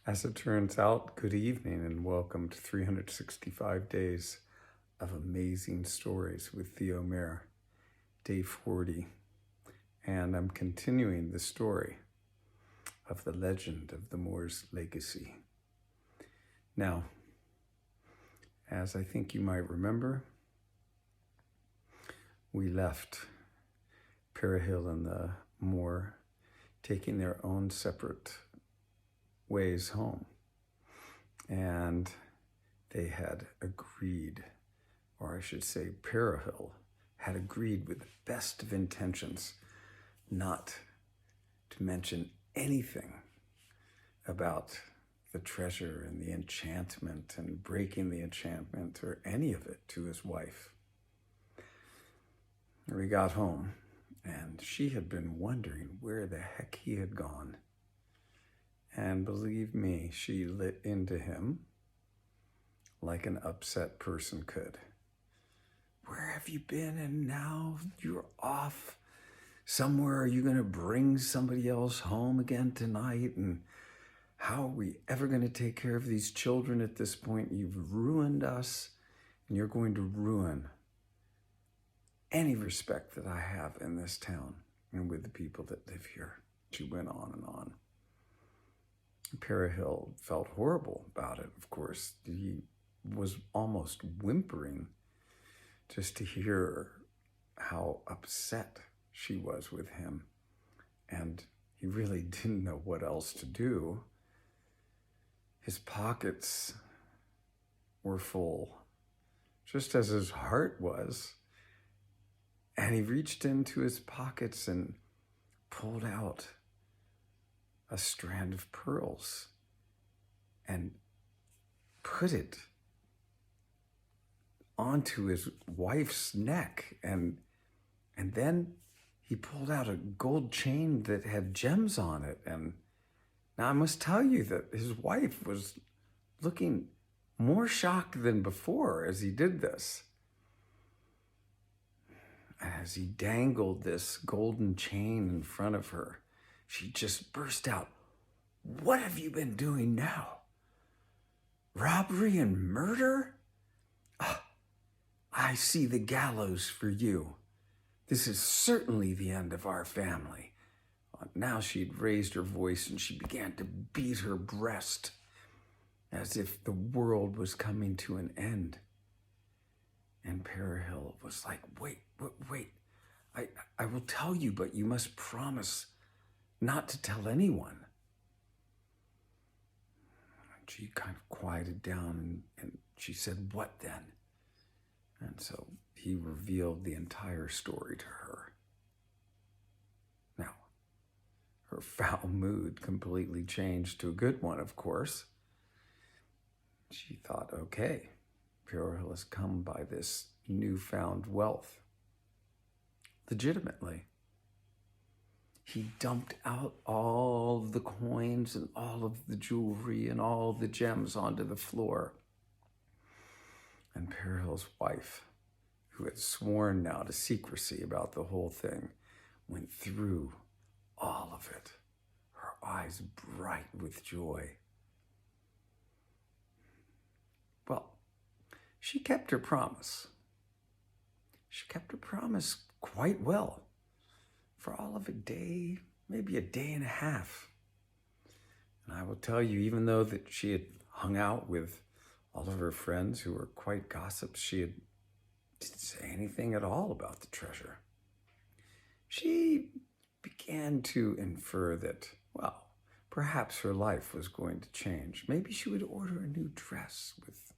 As it turns out, good evening and welcome to 365 Days of Amazing Stories with Theo Moor, day 40. And I'm continuing the story of the legend of the Moor's legacy. Now, as I think you might remember, we left Perihill and the Moor taking their own separate ways home. And they had agreed, or I should say Perihill had agreed with the best of intentions not to mention anything about the treasure and the enchantment and breaking the enchantment or any of it to his wife. We got home and she had been wondering where the heck he had gone. And believe me, she lit into him like an upset person could. Where have you been? And now you're off somewhere. Are you going to bring somebody else home again tonight? And how are we ever going to take care of these children at this point? You've ruined us, and you're going to ruin any respect that I have in this town and with the people that live here. She went on and on. Perihill felt horrible about it, of course. He was almost whimpering just to hear how upset she was with him. And he really didn't know what else to do. His pockets were full, just as his heart was. And he reached into his pockets and pulled out a strand of pearls and put it onto his wife's neck. And then he pulled out a gold chain that had gems on it. And now I must tell you that his wife was looking more shocked than before as he did this. As he dangled this golden chain in front of her, she just burst out, "What have you been doing now? Robbery and murder? I see the gallows for you. This is certainly the end of our family." Now she'd raised her voice and she began to beat her breast as if the world was coming to an end. And Perihill was like, wait. I will tell you, but you must promise not to tell anyone. She kind of quieted down and she said, "What then?" And so he revealed the entire story to her. Now, her foul mood completely changed to a good one, of course. She thought, okay, Perihill has come by this newfound wealth legitimately. He dumped out all of the coins and all of the jewelry and all the gems onto the floor. And Perihill's wife, who had sworn now to secrecy about the whole thing, went through all of it, her eyes bright with joy. Well, she kept her promise. She kept her promise quite well. For all of a day, maybe a day and a half. And I will tell you, even though that she had hung out with all of her friends who were quite gossips, she didn't say anything at all about the treasure. She began to infer that, well, perhaps her life was going to change. Maybe she would order a new dress with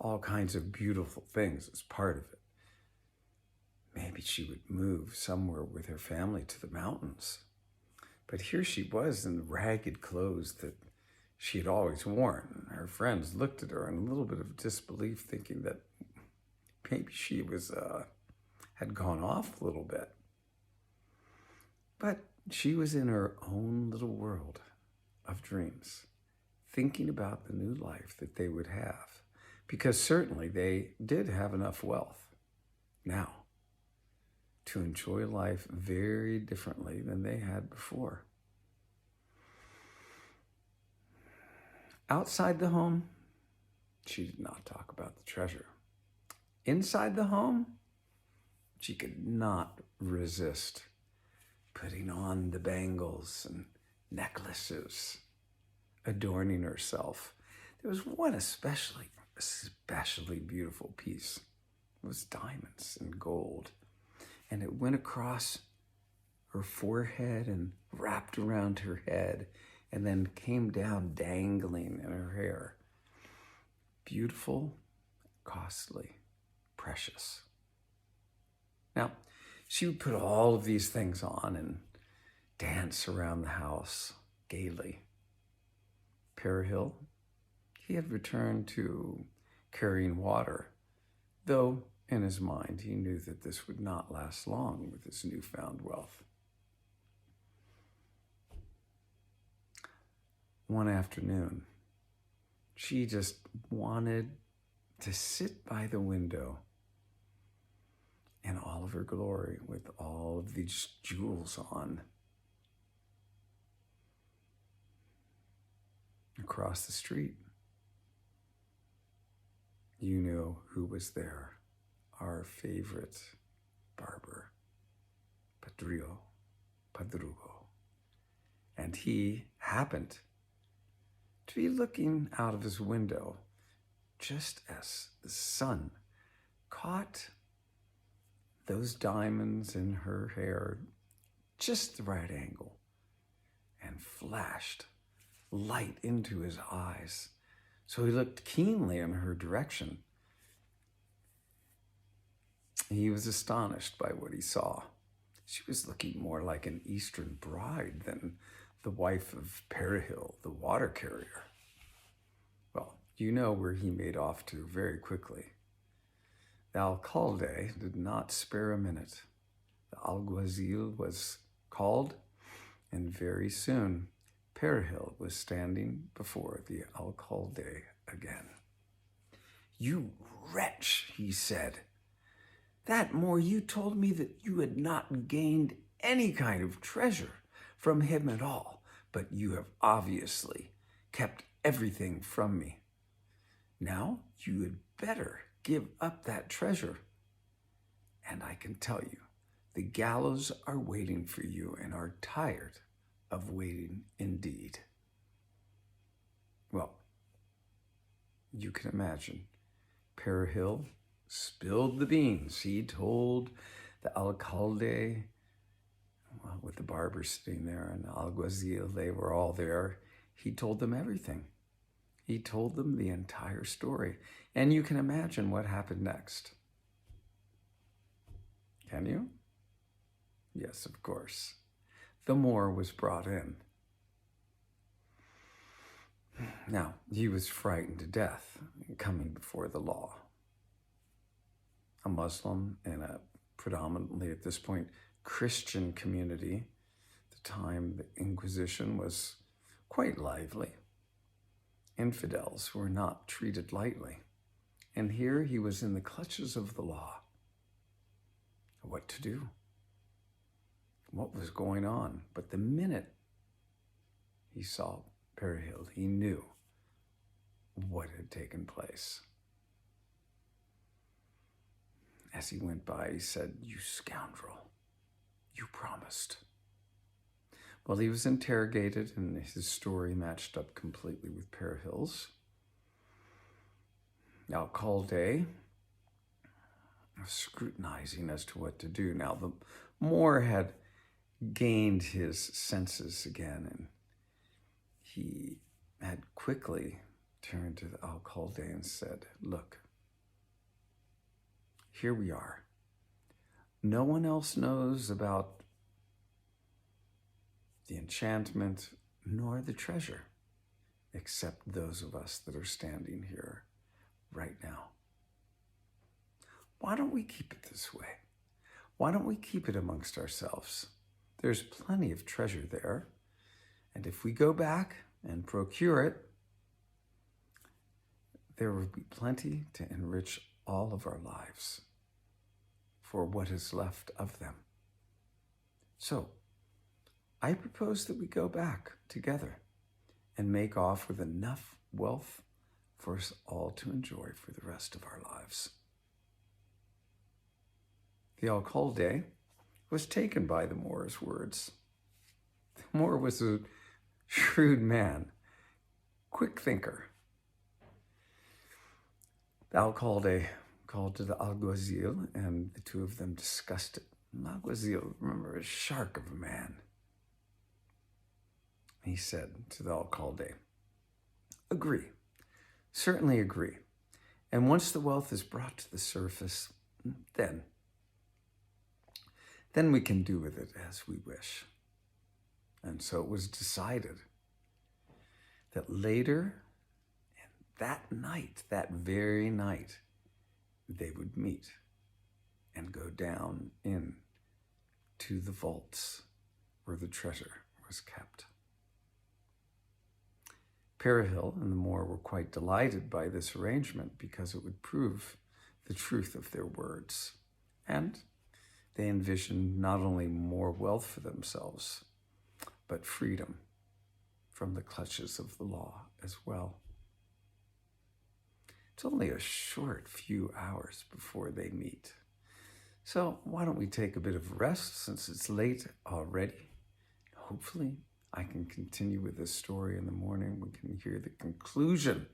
all kinds of beautiful things as part of it. Maybe she would move somewhere with her family to the mountains. But here she was in the ragged clothes that she had always worn. Her friends looked at her in a little bit of disbelief, thinking that maybe she had gone off a little bit. But she was in her own little world of dreams, thinking about the new life that they would have, because certainly they did have enough wealth now to enjoy life very differently than they had before. Outside the home, she did not talk about the treasure. Inside the home, she could not resist putting on the bangles and necklaces, adorning herself. There was one especially beautiful piece. It was diamonds and gold, and it went across her forehead and wrapped around her head and then came down dangling in her hair. Beautiful, costly, precious. Now, she would put all of these things on and dance around the house gaily. Perehill, he had returned to carrying water, though in his mind he knew that this would not last long with his newfound wealth. One afternoon, she just wanted to sit by the window in all of her glory with all of these jewels on. Across the street, you know who was there. Our favorite barber, Padrugo. And he happened to be looking out of his window just as the sun caught those diamonds in her hair just the right angle and flashed light into his eyes. So he looked keenly in her direction. He was astonished by what he saw. She was looking more like an Eastern bride than the wife of Perehill, the water carrier. Well, you know where he made off to very quickly. The alcalde did not spare a minute. The alguazil was called, and very soon Perehill was standing before the alcalde again. "You wretch," he said. "That Moor, you told me that you had not gained any kind of treasure from him at all, but you have obviously kept everything from me. Now you had better give up that treasure. And I can tell you, the gallows are waiting for you and are tired of waiting indeed." Well, you can imagine, Perehill spilled the beans. He told the alcalde, well, with the barber sitting there and the alguazil, they were all there. He told them everything. He told them the entire story. And you can imagine what happened next. Can you? Yes, of course. The Moor was brought in. Now, he was frightened to death coming before the law. A Muslim in a predominantly, at this point, Christian community. At the time, the Inquisition was quite lively. Infidels were not treated lightly. And here he was in the clutches of the law. What to do? What was going on? But the minute he saw Perehill, he knew what had taken place. As he went by, he said, "You scoundrel, you promised." Well, he was interrogated, and his story matched up completely with Perehill's. Alcalde was scrutinizing as to what to do. Now, the Moor had gained his senses again, and he had quickly turned to the alcalde and said, "Look, here we are. No one else knows about the enchantment nor the treasure, except those of us that are standing here right now. Why don't we keep it this way? Why don't we keep it amongst ourselves? There's plenty of treasure there, and if we go back and procure it, there will be plenty to enrich all of our lives for what is left of them. So, I propose that we go back together and make off with enough wealth for us all to enjoy for the rest of our lives. The alcalde was taken by the Moor's words. The Moor was a shrewd man, quick thinker. The alcalde called to the alguazil, and the two of them discussed it. And alguazil, remember, a shark of a man. He said to the alcalde, agree, certainly agree. And once the wealth is brought to the surface, then we can do with it as we wish. And so it was decided that later, that night, that very night, they would meet and go down in to the vaults where the treasure was kept. Perihill and the Moor were quite delighted by this arrangement because it would prove the truth of their words. And they envisioned not only more wealth for themselves, but freedom from the clutches of the law as well. It's only a short few hours before they meet. So why don't we take a bit of rest since it's late already? Hopefully I can continue with this story in the morning. We can hear the conclusion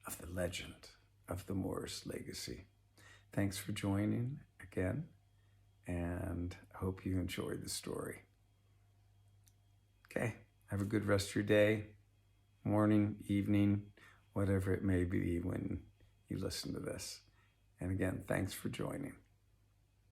of the legend of the Moor's legacy. Thanks for joining again, and hope you enjoyed the story. Okay, have a good rest of your day, morning, evening, whatever it may be when you listen to this. And again, thanks for joining.